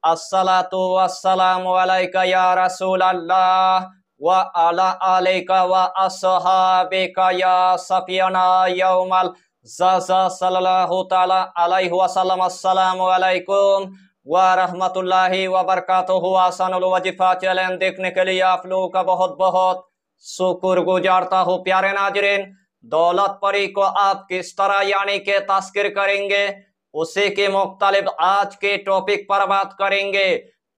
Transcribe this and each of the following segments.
अस्सलातु वस्सलामु अलैका या रसूल अल्लाह व अला अलैका व अस्हाबिका या सफियना यौमल ज़ज़ा सल्लल्लाहु ताला अलैहि वसल्लम। अस्सलामु अलैकुम व रहमतुल्लाहि व बरकातुहु। आसानुल वजीफा चैलेंज देखने के लिए आप लोगों का बहुत बहुत शुक्र गुजारता हूँ। प्यारे नाजरीन, दौलत परी को आप किस तरह यानी के तस्कीर करेंगे, उसी के मुख्तलिफ आज के टॉपिक पर बात करेंगे।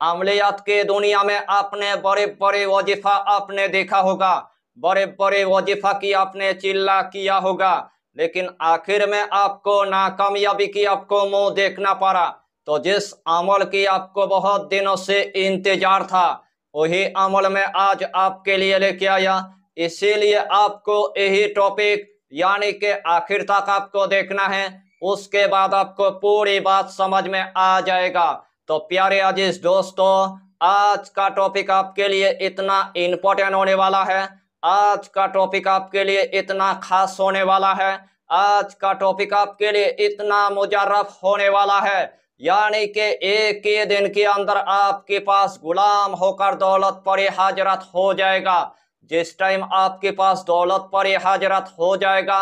अमलियात के दुनिया में आपने बड़े बड़े वजीफा आपने देखा होगा, बड़े बड़े वजीफा की आपने चिल्ला किया होगा, लेकिन आखिर में आपको नाकामयाबी की आपको मुंह देखना पड़ा। तो जिस अमल की आपको बहुत दिनों से इंतजार था, वही अमल में आज आपके लिए लेके आया। इसीलिए आपको यही टॉपिक यानी कि आखिर तक आपको देखना है, उसके बाद आपको पूरी बात समझ में आ जाएगा। तो प्यारे अजीज दोस्तों, आज का टॉपिक आपके लिए इतना इंपॉर्टेंट होने वाला है, आज का टॉपिक आपके लिए इतना खास होने वाला है, आज का टॉपिक आपके लिए इतना मुजर्रफ होने वाला है, यानी कि एक ही दिन के अंदर आपके पास गुलाम होकर दौलत परी हाजरत हो जाएगा। जिस टाइम आपके पास दौलत परी हाजरत हो जाएगा,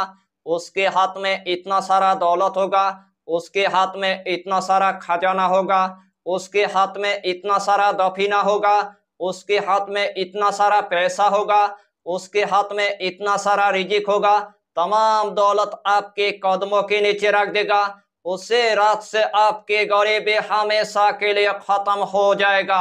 उसके हाथ में इतना सारा दौलत होगा, उसके हाथ में इतना सारा खजाना होगा, उसके हाथ में इतना सारा दफीना होगा, उसके हाथ में इतना सारा पैसा होगा, उसके हाथ में इतना सारा रिजिक होगा। तमाम दौलत आपके कदमों के नीचे रख देगा। उसे रात से आपके गरीबी हमेशा के लिए खत्म हो जाएगा।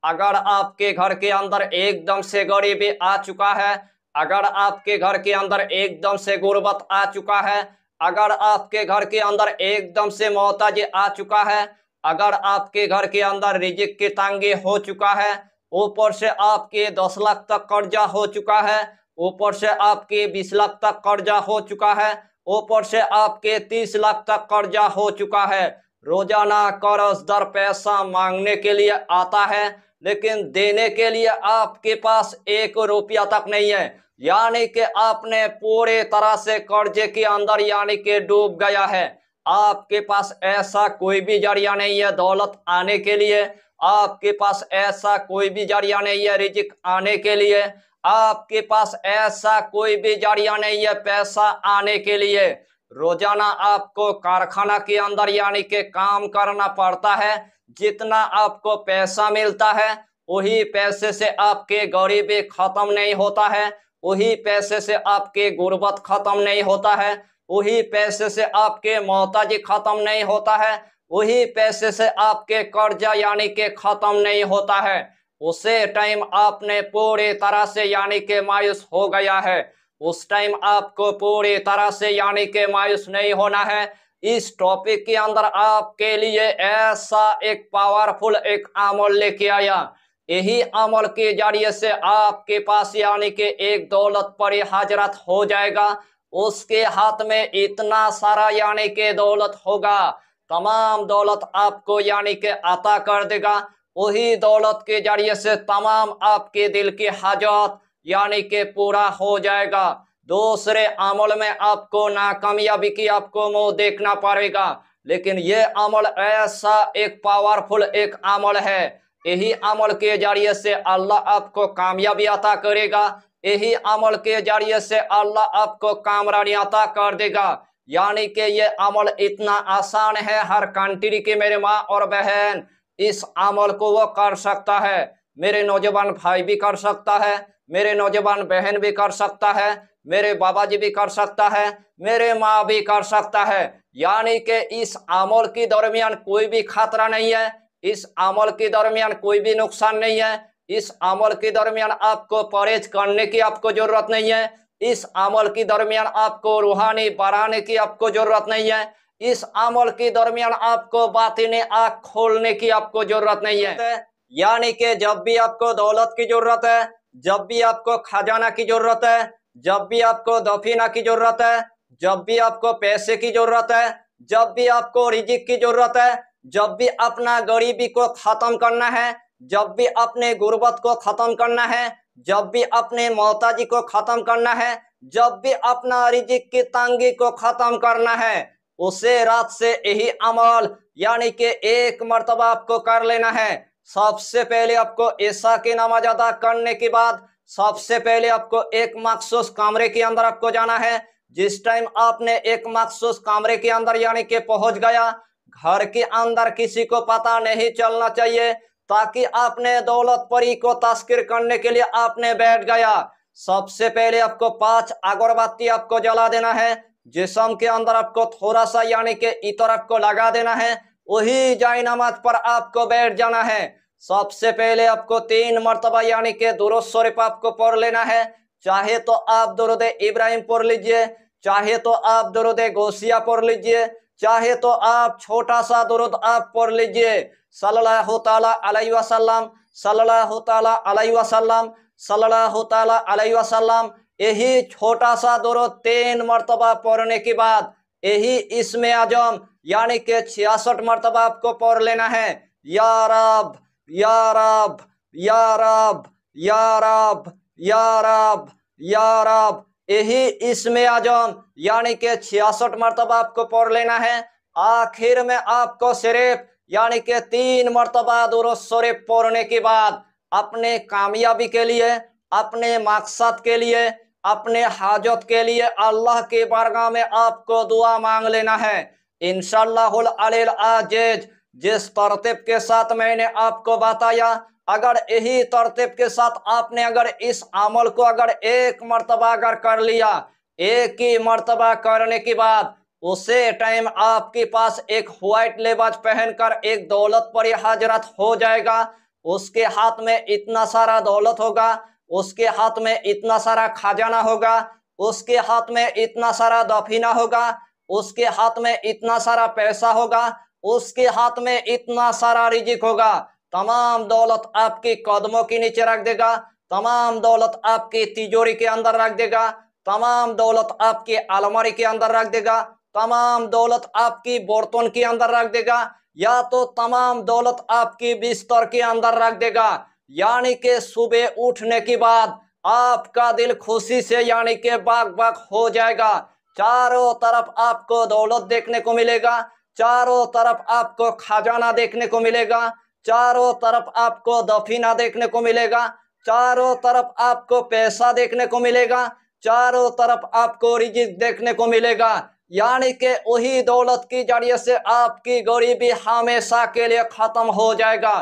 अगर आपके घर के अंदर एकदम से गरीबी आ चुका है, अगर आपके घर के अंदर एकदम से गुर्बत आ चुका है, अगर आपके घर के अंदर एकदम से मोहताजी आ चुका है, अगर आपके घर के अंदर रिजिक की तंगी हो चुका है, ऊपर से आपके 10 लाख तक कर्जा हो चुका है, ऊपर से आपके 20 लाख तक कर्जा हो चुका है, ऊपर से आपके 30 लाख तक कर्जा हो चुका है, रोजाना कर्जदार पैसा मांगने के लिए आता है, लेकिन देने के लिए आपके पास 1 रुपया तक नहीं है, यानी कि आपने पूरे तरह से कर्जे के अंदर यानी कि डूब गया है। आपके पास ऐसा कोई भी जरिया नहीं है दौलत आने के लिए, आपके पास ऐसा कोई भी जरिया नहीं है रिजिक आने के लिए, आपके पास ऐसा कोई भी जरिया नहीं है पैसा आने के लिए। रोजाना आपको कारखाना के अंदर यानी कि काम करना पड़ता है, जितना आपको पैसा मिलता है वही पैसे से आपके गरीबी खत्म नहीं होता है, वही पैसे से आपके गुर्बत खत्म नहीं होता है, वही पैसे से आपके मोहताजी खत्म नहीं होता है, वही पैसे से आपके कर्जा यानी कि खत्म नहीं होता है। उसे टाइम आपने पूरी तरह से यानी कि मायूस हो गया है, उस टाइम आपको पूरी तरह से यानी कि मायूस नहीं होना है। इस टॉपिक के अंदर आपके लिए ऐसा एक पावरफुल एक अमल लेके आया, यही अमल के जरिए से आपके पास यानी कि एक दौलत परी हाजरत हो जाएगा। उसके हाथ में इतना सारा यानी कि दौलत होगा, तमाम दौलत आपको यानी कि अता कर देगा। वही दौलत के जरिए से तमाम आपके दिल की हाजत यानी कि पूरा हो जाएगा। दूसरे अमल में आपको नाकामयाबी की आपको मुंह देखना पड़ेगा, लेकिन ये अमल ऐसा एक पावरफुल एक अमल है, यही अमल के जरिए से अल्लाह आपको कामयाबी अता करेगा, यही अमल के जरिए से अल्लाह आपको कामरानी अता कर देगा। यानी कि ये अमल इतना आसान है, हर कंट्री के मेरे माँ और बहन इस अमल को वो कर सकता है। मेरे नौजवान भाई भी कर सकता है, मेरे नौजवान बहन भी कर सकता है, मेरे बाबा जी भी कर सकता है, मेरे माँ भी कर सकता है। यानी कि इस अमल के दरमियान कोई भी खतरा नहीं है, इस अमल के दरमियान कोई भी नुकसान नहीं है, इस अमल के दरमियान आपको परहेज करने की आपको जरूरत नहीं है, इस अमल के दरमियान आपको रूहानी बढ़ाने की आपको जरूरत नहीं है, इस अमल के दरमियान आपको बातिनी आँख खोलने की आपको जरूरत नहीं है। यानी कि जब भी आपको दौलत की जरूरत है, जब भी आपको खजाना की जरूरत है, जब भी आपको दफीना की जरूरत है, जब भी आपको पैसे की जरूरत है, जब भी आपको रिजिक की जरूरत है, जब भी अपना गरीबी को खत्म करना है, जब भी अपने गुर्बत को खत्म करना है, जब भी अपने मोहताजी को खत्म करना है, जब भी अपना रिजिक की तंगी को खत्म करना है, उसे रात से यही अमल यानी कि एक मर्तबा आपको कर लेना है। सबसे पहले आपको ईशा की नमाज अदा करने के बाद सबसे पहले आपको एक मखसूस कमरे के अंदर आपको जाना है। जिस टाइम आपने एक मखसूस कमरे के अंदर यानी कि पहुंच गया, घर के अंदर किसी को पता नहीं चलना चाहिए, ताकि आपने दौलत परी को तस्कीर करने के लिए आपने बैठ गया। सबसे पहले आपको 5 अगरबत्ती आपको जला देना है। जिस्म के अंदर आपको थोड़ा सा यानी कि इतर आपको लगा देना है। वही जाए नमाज पर आपको बैठ जाना है। सबसे पहले आपको 3 मर्तबा यानी कि दुरूद शरीफ आपको पढ़ लेना है। चाहे तो आप दुरूद इब्राहिम पढ़ लीजिए, चाहे तो आप दुरूद गौसिया पढ़ लीजिए, चाहे तो आप छोटा सा दुरूद आप पढ़ लीजिए। सल्लल्लाहु ताला अलैहि वसल्लम, सल्लल्लाहु ताला अलैहि वसल्लम, सल्लल्लाहु ताला अलैहि वसल्लम। यही छोटा सा दुरूद 3 मर्तबा पढ़ने के बाद यही इस्मे आजम यानी कि 66 मर्तबा आपको पढ़ लेना है। या रब, या रब, या रब, या रब, या रब, या रब। यही इस्मे आजम यानी कि 66 मर्तबा आपको पढ़ लेना है। आखिर में आपको सिर्फ यानी कि 3 मर्तबा दुरूद शरीफ पढ़ने के बाद अपने कामयाबी के लिए, अपने मकसद के लिए, अपने हाजत के लिए अल्लाह के बारगाह में आपको दुआ मांग लेना है। इंशाअल्लाहुल अलील अजीज जिस तरतीब के साथ मैंने आपको बताया, अगर यही तरतीब के साथ आपने अगर इस अमल को अगर एक मर्तबा अगर कर लिया, एक ही मर्तबा करने के बाद उसे टाइम आपके पास एक व्हाइट लिबास पहनकर एक दौलत परी हजरत हो जाएगा। उसके हाथ में इतना सारा दौलत होगा, उसके हाथ में इतना सारा खजाना होगा, उसके हाथ में इतना सारा दफीना होगा, उसके हाथ में इतना सारा पैसा होगा, उसके हाथ में इतना सारा रिजिक होगा। तमाम दौलत आपके कदमों के नीचे रख देगा, तमाम दौलत आपकी तिजोरी के अंदर रख देगा, तमाम दौलत आपके अलमारी के अंदर रख देगा, तमाम दौलत आपकी बर्तन के अंदर रख देगा, या तो तमाम दौलत आपकी बिस्तर के अंदर रख देगा। यानी कि सुबह उठने के बाद आपका दिल खुशी से यानी कि बाग बाग हो जाएगा। चारों तरफ आपको दौलत देखने को मिलेगा, चारों तरफ आपको खजाना देखने को मिलेगा, चारों तरफ आपको दफीना देखने को मिलेगा, चारों तरफ आपको पैसा देखने को मिलेगा, चारों तरफ आपको रिजिक देखने को मिलेगा। यानी कि वही दौलत की जरिए से आपकी गरीबी हमेशा के लिए खत्म हो जाएगा।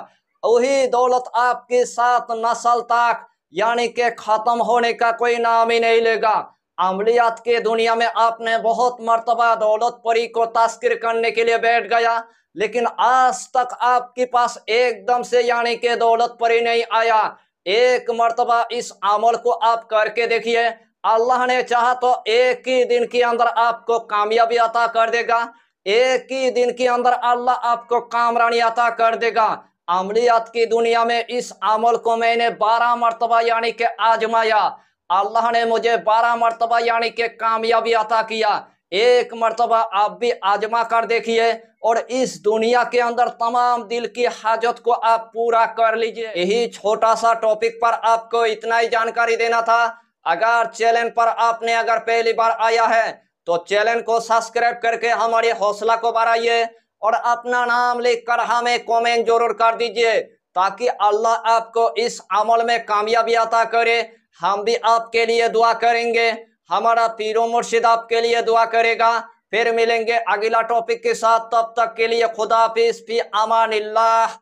वही दौलत आपकी 7 नस्ल तक यानी कि खत्म होने का कोई नाम ही नहीं लेगा। अमलियात के दुनिया में आपने बहुत मर्तबा दौलत परी को तस्कीर करने के लिए बैठ गया, लेकिन आज तक आपके पास एकदम से यानी कि दौलत परी नहीं आया। एक मर्तबा इस अमल को आप करके देखिए, अल्लाह ने चाहा तो एक ही दिन के अंदर आपको कामयाबी अता कर देगा, एक ही दिन के अंदर अल्लाह आपको कामरानी अता कर देगा। अमलियात की दुनिया में इस अमल को मैंने 12 मर्तबा यानी कि आजमाया, अल्लाह ने मुझे 12 मर्तबा यानी कि कामयाबी अता किया। एक मर्तबा आप भी आजमा कर देखिए और इस दुनिया के अंदर तमाम दिल की हाजत को आप पूरा कर लीजिए। यही छोटा सा टॉपिक पर आपको इतना ही जानकारी देना था। अगर चैनल पर आपने अगर पहली बार आया है तो चैनल को सब्सक्राइब करके हमारी हौसला को बढ़ाइए और अपना नाम लिखकर हमें कमेंट जरूर कर दीजिए, ताकि अल्लाह आपको इस अमल में कामयाबी अता करे। हम भी आपके लिए दुआ करेंगे, हमारा पीरो मुर्शिद आपके लिए दुआ करेगा। फिर मिलेंगे अगला टॉपिक के साथ, तब तक के लिए खुदा हाफिज, फी अमानिल्लाह।